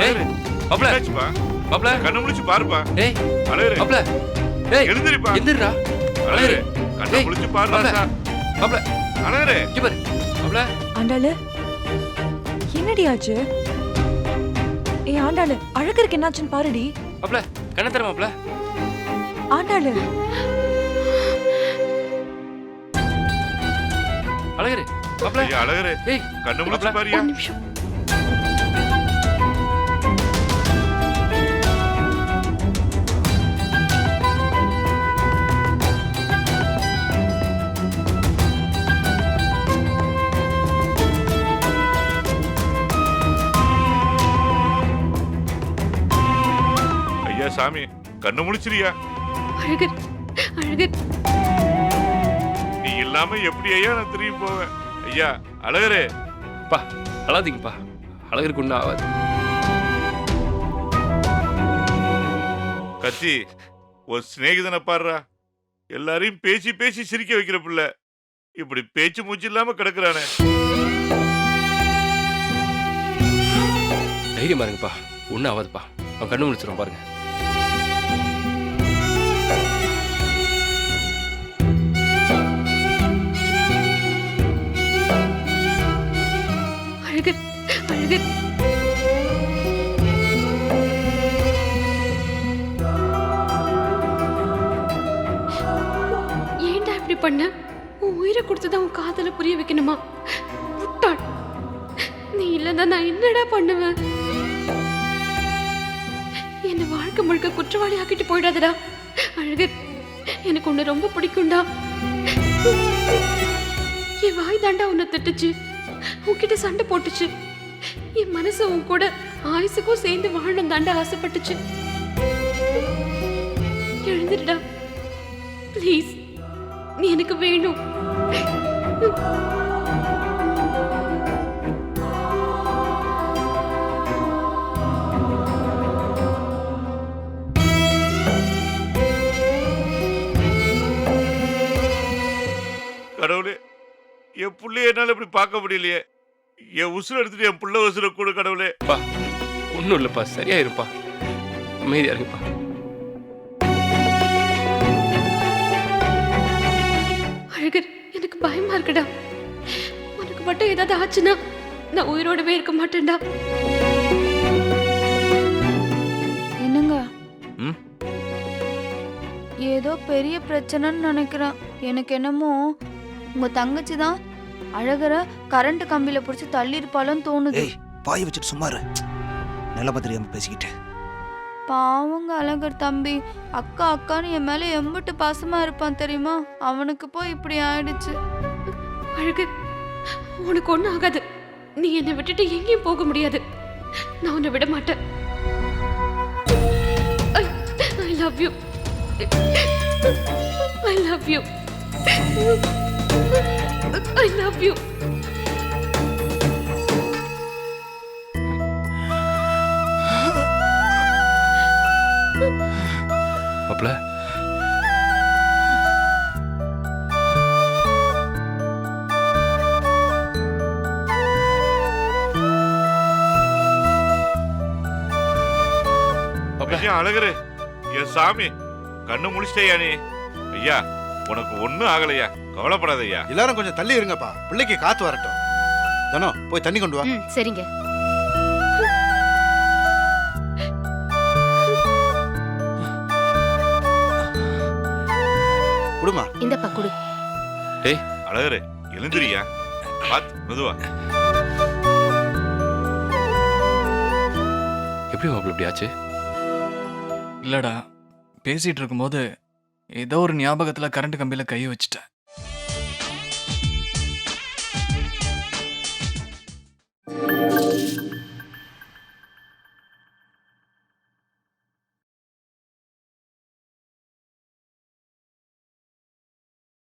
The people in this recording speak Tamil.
ஏய் மாப்ள என்னாச்சுப்பா? மாப்ள கண்ணு முழிச்சு பாருப்பா. ஏய் அழகரே, மாப்ள ஏய் எழுந்திரிப்பா. எந்திரடா அழகரே, கண்ணை ஏய், முழிச்சு பாருடா மாப்ள. சார். மாப்ள அழகரே, இங்க பாரு மாப்ள ஆண்டாளு என்னடி ஆச்சு? ஏய் ஆண்டாளு அழகருக்கு என்னாச்சுன்னு பாருடி. மாப்ள கண்ண தர மாப்ள ஆண்டாளு அழகரு மாப்ள ஐயா, அழகரே, ஏய் கண்ணு முழிச்சு மாப்ள. பாரியா. ஒரு நிமிஷம். ஐயா சாமி, கண்ணு முழிச்சிரியா. அழகர் அழகர் நீ இல்லாம எப்படி ஐயா நான் திரும்பி போவேன். ஐயா, அழகரே, பா அழாதீங்கப்பா அழகருக்கு ஒன்றும் ஆகாது கத்தி ஒரு சிநேகிதனை பாடுறா. எல்லாரையும் பேசி பேசி சிரிக்க வைக்கிற பிள்ளை இப்படி பேச்சு மூச்சு இல்லாம கிடக்குறானே. தைரியமா இருங்கப்பா ஒன்றும் ஆகாதுப்பா அவன் கண்ணு முடிச்சிருவான் பாருங்க அழகர் அழகர் ஏன்டா இப்படி பண்ண? உன் உயிரை கொடுத்துதான் உன் காதல புரிய வைக்கணுமா? முட்டாள். நீ இல்லைன்னா நான் என்னடா பண்ணுவேன்? என்ன வாழ்க்கை முழுக்க குற்றவாளி ஆக்கிட்டு போயிடாதடா. அழகர், எனக்கு உன்னை ரொம்ப பிடிக்கும்டா. என் வாய் தாண்டா உன்னை திட்டுச்சு, உன்கிட்ட சண்டை போட்டுச்சு. என் மனசு உன் கூட ஆயுசுக்கும் சேர்ந்து வாழணும் தாண்டா ஆசைப்பட்டுச்சு. எழுந்துடுடா ப்ளீஸ், நீ எனக்கு வேணும். கடவுளே, என் புள்ளைய என்னால இப்படி பார்க்க முடியலையே. என் உசுரை எடுத்துட்டு என் புள்ள உசுரை கூட கடவுளே. பா ஒன்றும் இல்லைப்பா சரியாயிருப்பா அமைதியா இருங்கப்பா அழகர், எனக்கு பயமா இருக்குடா. உனக்கு மட்டும் ஏதாவது ஆச்சுன்னா நான் உயிரோடவே இருக்க மாட்டேன்டா. என்னங்க ம் ஏதோ பெரிய பிரச்சனைன்னு நினைக்கிறேன். எனக்கு என்னமோ உங்க தங்கச்சி தான் அழகரை கரண்ட் கம்பியில பிடிச்சி தள்ளி இருப்பாலும் தோணுது. ஏய் பாய் வச்சுட்டு சும்மா இரு. நிலம தெரியாம பேசிக்கிட்டு. பாவங்க அழகர் தம்பி, அக்கா அக்கான்னு என் மேல எம்பிட்டு பாசமா இருப்பான் தெரியுமா? அவனுக்கு போய் இப்படி ஆயிடுச்சு. அழகர், உனக்கு ஒன்றும் ஆகாது. நீ என்னை விட்டுட்டு எங்கேயும் போக முடியாது. நான் உன்னை விட மாட்டேன். I love you. I love you. I love you. மாப்ள மாப்ள ஐயா, அழகரே, என் சாமி, கண்ணு முழிச்சிட்டேயா நீ. ஐயா, உனக்கு ஒண்ணும் ஆகலையா, கவலைப்படாத ஐயா. எல்லாரும் கொஞ்சம் தள்ளி இருங்கப்பா, பிள்ளைக்கு காத்து வரட்டும். தனோ போய் தண்ணி கொண்டு வா. சரிங்க. குடுமா. இந்த பக்குடு. டேய் அழகரே, எழுந்திரியா. பாத்து மெதுவா. எப்படி மாப்ள இப்படி ஆச்சு? இல்லடா, பேசிட்டு இருக்கும்போது ஏதோ ஒரு ஞாபகத்துல கரண்ட் கம்பியில கையை வச்சுட்டேன்.